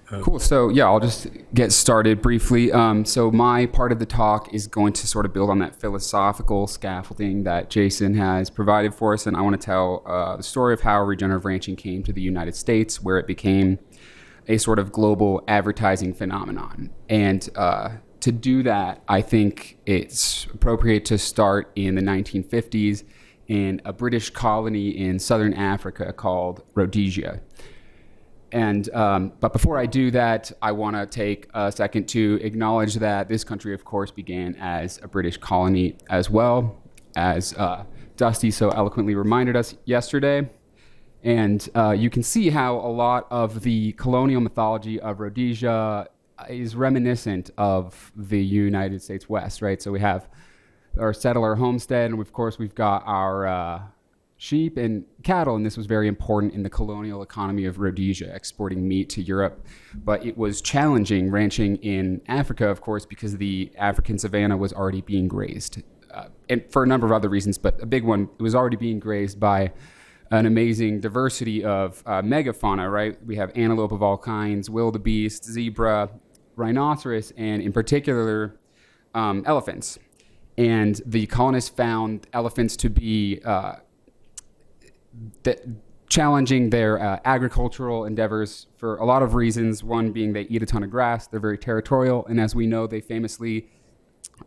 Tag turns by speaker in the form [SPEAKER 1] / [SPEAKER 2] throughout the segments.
[SPEAKER 1] Cool. So yeah, I'll just get started briefly. So my part of the talk is going to sort of build on that philosophical scaffolding that Jason has provided for us, and I want to tell the story of how regenerative ranching came to the United States, where it became a sort of global advertising phenomenon. And to do that, I think it's appropriate to start in the 1950s in a British colony in southern Africa called Rhodesia. And but before I do that, I want to take a second to acknowledge that this country, of course, began as a British colony as well, as Dusty so eloquently reminded us yesterday. And you can see how a lot of the colonial mythology of Rhodesia is reminiscent of the United States West, right? So we have our settler homestead, and of course we've got our sheep and cattle, and this was very important in the colonial economy of Rhodesia, exporting meat to Europe. But it was challenging ranching in Africa, of course, because the African savanna was already being grazed, and for a number of other reasons, but a big one, it was already being grazed by an amazing diversity of megafauna, right? We have antelope of all kinds, wildebeest, zebra, rhinoceros, and in particular, elephants. And the colonists found elephants to be challenging their agricultural endeavors for a lot of reasons. One being they eat a ton of grass, they're very territorial, and as we know, they famously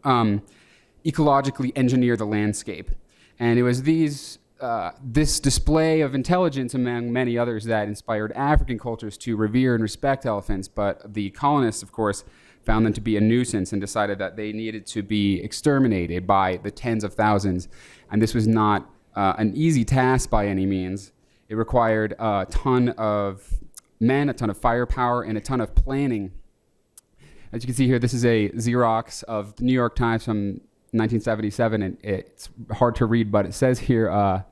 [SPEAKER 1] ecologically engineer the landscape. And it was this display of intelligence, among many others, that inspired African cultures to revere and respect elephants. But the colonists, of course, found them to be a nuisance and decided that they needed to be exterminated by the tens of thousands. And this was not an easy task by any means. It required a ton of men, a ton of firepower, and a ton of planning. As you can see here, this is a Xerox of the New York Times from 1977, and it's hard to read, but it says here,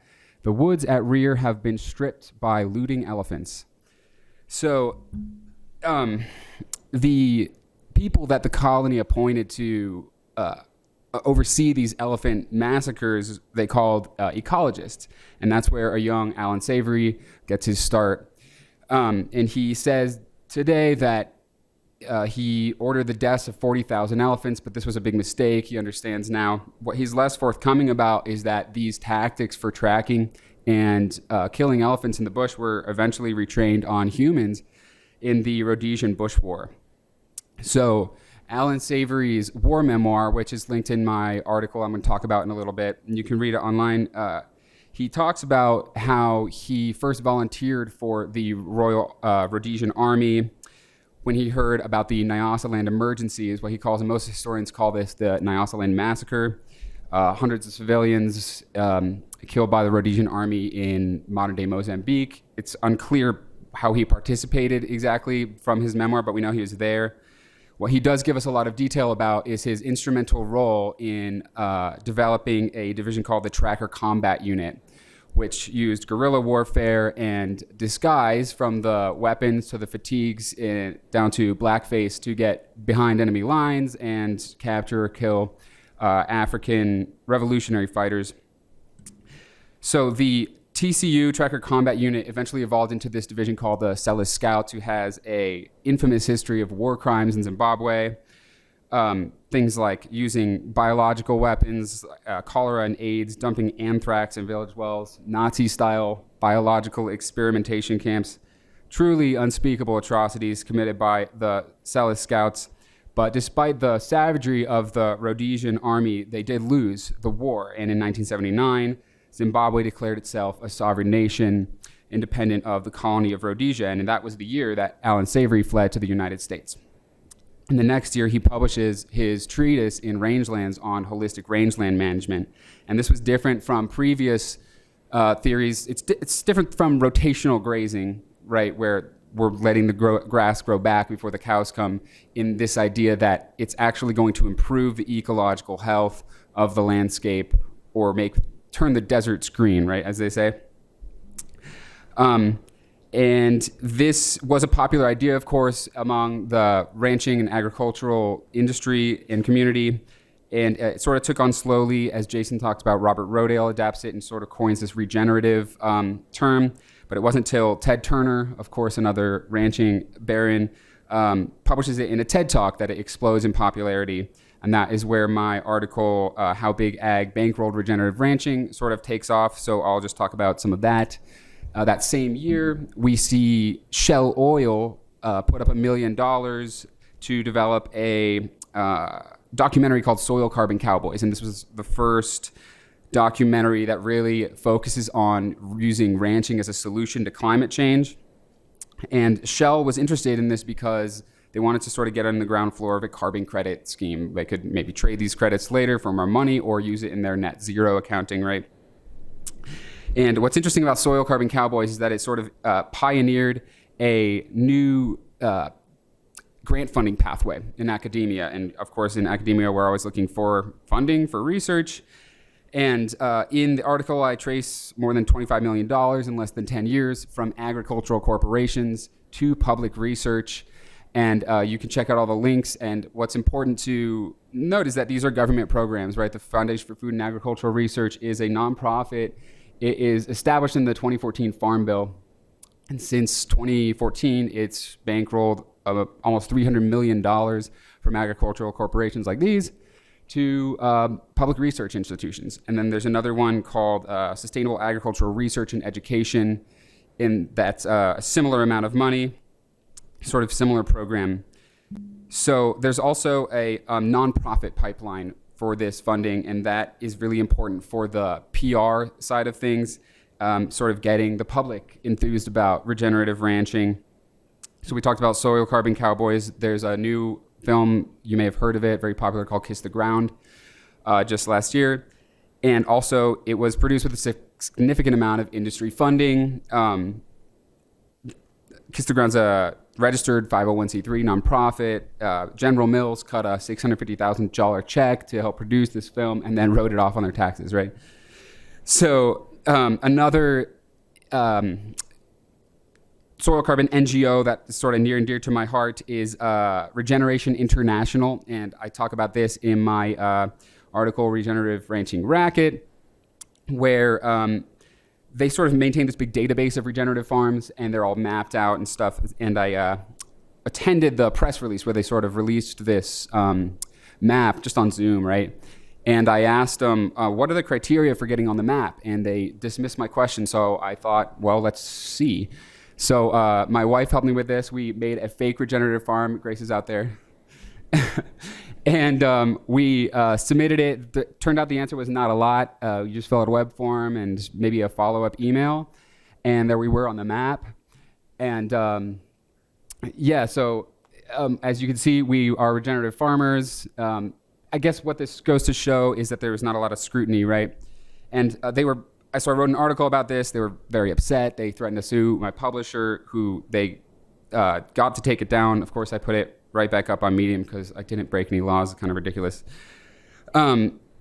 [SPEAKER 1] the woods at rear have been stripped by looting elephants. So the people that the colony appointed to oversee these elephant massacres, they called ecologists. And that's where a young Alan Savory gets his start. And he says today that he ordered the deaths of 40,000 elephants, but this was a big mistake. He understands now. What he's less forthcoming about is that these tactics for tracking and killing elephants in the bush were eventually retrained on humans in the Rhodesian Bush War. So Alan Savory's war memoir, which is linked in my article I'm going to talk about in a little bit, and you can read it online, he talks about how he first volunteered for the Royal Rhodesian Army when he heard about the Nyasaland emergency, is what he calls, and most historians call this the Nyasaland massacre. Hundreds of civilians killed by the Rhodesian Army in modern-day Mozambique. It's unclear how he participated exactly from his memoir, but we know he was there. What he does give us a lot of detail about is his instrumental role in developing a division called the Tracker Combat Unit, which used guerrilla warfare and disguise, from the weapons to the fatigues down to blackface, to get behind enemy lines and capture or kill African revolutionary fighters. So the TCU, Tracker Combat Unit, eventually evolved into this division called the Selous Scouts, who has a infamous history of war crimes in Zimbabwe. Things like using biological weapons, cholera and AIDS, dumping anthrax in village wells, Nazi-style biological experimentation camps. Truly unspeakable atrocities committed by the Selous Scouts. But despite the savagery of the Rhodesian army, they did lose the war. And in 1979, Zimbabwe declared itself a sovereign nation, independent of the colony of Rhodesia. And that was the year that Alan Savory fled to the United States. And the next year, he publishes his treatise in Rangelands on holistic rangeland management. And this was different from previous theories. It's different from rotational grazing, right, where we're letting the grass grow back before the cows come, in this idea that it's actually going to improve the ecological health of the landscape, or turn the deserts green, right, as they say. And this was a popular idea, of course, among the ranching and agricultural industry and community. And it sort of took on slowly, as Jason talked about. Robert Rodale adapts it and sort of coins this regenerative term. But it wasn't until Ted Turner, of course, another ranching baron, publishes it in a TED Talk that it explodes in popularity. And that is where my article, How Big Ag Bankrolled Regenerative Ranching, sort of takes off. So I'll just talk about some of that. That same year, we see Shell Oil put up $1 million to develop a documentary called Soil Carbon Cowboys. And this was the first documentary that really focuses on using ranching as a solution to climate change. And Shell was interested in this because they wanted to sort of get on the ground floor of a carbon credit scheme. They could maybe trade these credits later for more money or use it in their net zero accounting, right? And what's interesting about Soil Carbon Cowboys is that it sort of pioneered a new grant funding pathway in academia. And of course, in academia, we're always looking for funding for research. And in the article, I trace more than $25 million in less than 10 years from agricultural corporations to public research. And you can check out all the links. And what's important to note is that these are government programs, right? The Foundation for Food and Agricultural Research is a nonprofit. It is established in the 2014 Farm Bill. And since 2014, it's bankrolled almost $300 million from agricultural corporations like these to public research institutions. And then there's another one called Sustainable Agricultural Research and Education, and that's a similar amount of money, sort of similar program. So there's also a nonprofit pipeline for this funding, and that is really important for the PR side of things, sort of getting the public enthused about regenerative ranching. So we talked about Soil Carbon Cowboys. There's a new film, you may have heard of it, very popular, called Kiss the Ground, just last year. And also, it was produced with a significant amount of industry funding. Kiss the Ground's a registered 501c3 nonprofit. General Mills cut a $650,000 check to help produce this film and then wrote it off on their taxes, right? So another soil carbon NGO that's sort of near and dear to my heart is Regeneration International, and I talk about this in my article, Regenerative Ranching Racket, where they sort of maintain this big database of regenerative farms, and they're all mapped out and stuff. And I attended the press release where they sort of released this map just on Zoom, right? And I asked them, what are the criteria for getting on the map? And they dismissed my question, so I thought, well, let's see. So my wife helped me with this. We made a fake regenerative farm. Grace is out there. And we submitted it. Turned out the answer was not a lot. You just fill out a web form and maybe a follow-up email. And there we were on the map. And so as you can see, we are regenerative farmers. I guess what this goes to show is that there was not a lot of scrutiny, right? And so I wrote an article about this. They were very upset. They threatened to sue my publisher, who they got to take it down. Of course, I put it right back up on Medium because I didn't break any laws. It's kind of ridiculous.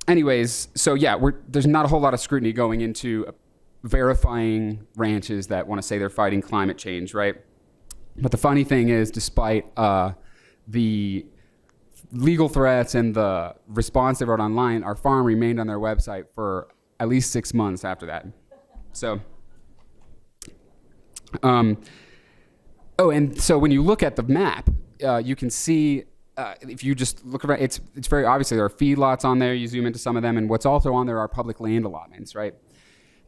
[SPEAKER 1] Anyways, so yeah, there's not a whole lot of scrutiny going into verifying ranches that want to say they're fighting climate change, right? But the funny thing is, despite the legal threats and the response they wrote online, our farm remained on their website for at least 6 months after that. So, and so when you look at the map, you can see, if you just look around, it's very obviously there are feedlots on there. You zoom into some of them, and what's also on there are public land allotments, right?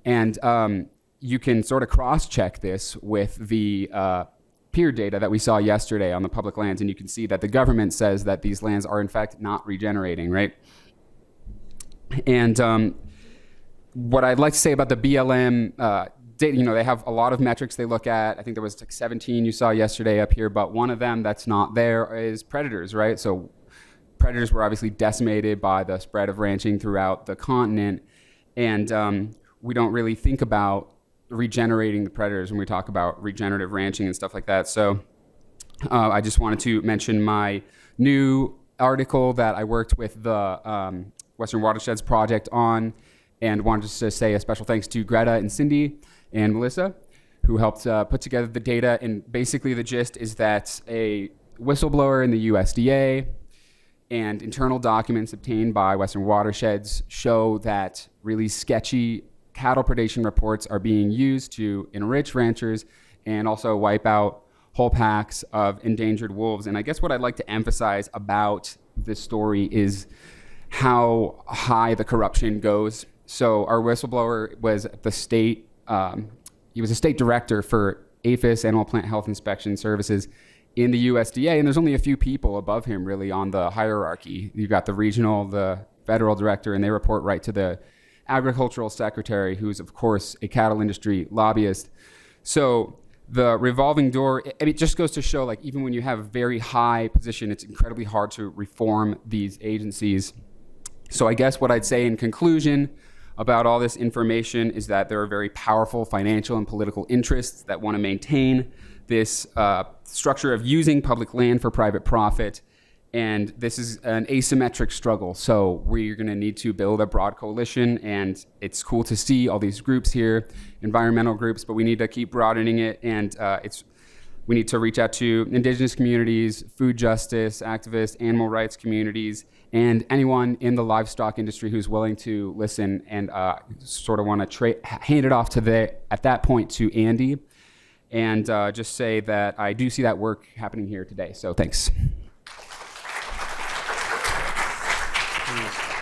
[SPEAKER 1] And you can sort of cross-check this with the peer data that we saw yesterday on the public lands, and you can see that the government says that these lands are in fact not regenerating, right? And what I'd like to say about the BLM data, they have a lot of metrics they look at. I think there was like 17 you saw yesterday up here, but one of them that's not there is predators, right? So predators were obviously decimated by the spread of ranching throughout the continent, and we don't really think about regenerating the predators when we talk about regenerative ranching and stuff like that. So I just wanted to mention my new article that I worked with the Western Watersheds Project on, and wanted just to say a special thanks to Greta and Cindy and Melissa, who helped put together the data. And basically the gist is that a whistleblower in the USDA and internal documents obtained by Western Watersheds show that really sketchy cattle predation reports are being used to enrich ranchers and also wipe out whole packs of endangered wolves. And I guess what I'd like to emphasize about this story is how high the corruption goes. So our whistleblower was the state, he was a state director for APHIS, Animal Plant Health Inspection Services, in the USDA, and there's only a few people above him really on the hierarchy. You've got the regional, the federal director, and they report right to the agricultural secretary, who's of course a cattle industry lobbyist. So the revolving door, it just goes to show, like, even when you have a very high position, it's incredibly hard to reform these agencies. So I guess what I'd say in conclusion about all this information is that there are very powerful financial and political interests that want to maintain this structure of using public land for private profit. And this is an asymmetric struggle. So we're going to need to build a broad coalition. And it's cool to see all these groups here, environmental groups, but we need to keep broadening it. And we need to reach out to indigenous communities, food justice activists, animal rights communities, and anyone in the livestock industry who's willing to listen, and sort of want to hand it off at that point to Andy. And just say that I do see that work happening here today. So thanks.